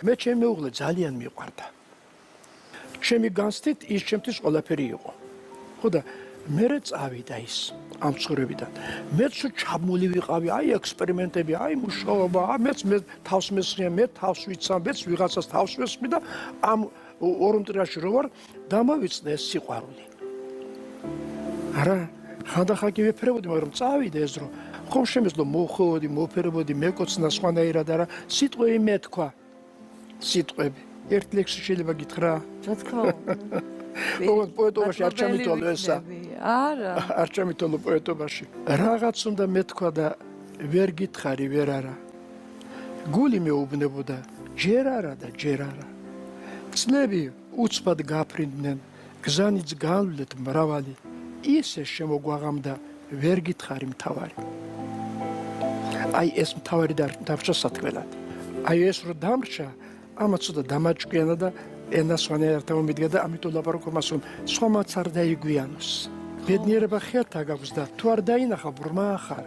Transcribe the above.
მე ჩემი მეუღლე ძალიან მიყვარდა. ჩემი განცდით ის ჩემთვის ყველაფერი იყო. ხო და მე წავიდა ის ამ ცხოვრებიდან. მეც ჩამული ვიყავი, აი ექსპერიმენტები, აი მუშაობა, მეც თავს მესხია, მე თავს ვიცამ, მეც ვიღაცას თავს მესხმი და ამ ორონტრიაში რო ვარ, დამავიწყდა ეს სიყვარული. არა, ხანდახან კი ვეფერებოდი, მაგრამ წავიდა ეს დრო. ხომ შემეძლო მოვხოვოდი, მოფერებოდი, მეკოცნა სხვანაირად არა, სიტყვები მეთქვა. სიტყვები. ერთ ლექსი შეიძლება გითხრა? რა თქმა უნდა. ოღონდ პოეტობაში არ ჩამითვალო ესა. არა. არ ჩამითვალო პოეტობაში. რაღაც უნდა მეთქვა და ვერ გითხარი, ვერ არა. გული მეუბნებოდა, ჯერ არა და ჯერ არა. წლები უცბად გაფრინდნენ, გზანიც განვლეთ მრავალი. ისე შემოგვაღამდა, ვერ გითხარი მთავარი. აი ეს მთავარი დარჩა სათქმელად. აი ეს რო დამრჩა, ამაც ცოტა დამაჭკვიანა და ენას ვანერთა მომიდგა და ამიტომ ლაპარაკობ მას რომ სხვამაც არ დაიგვიანოს. ბედნიერება ხელთა გაქვს და თუ არ დაინახავ ბრმა ხარ.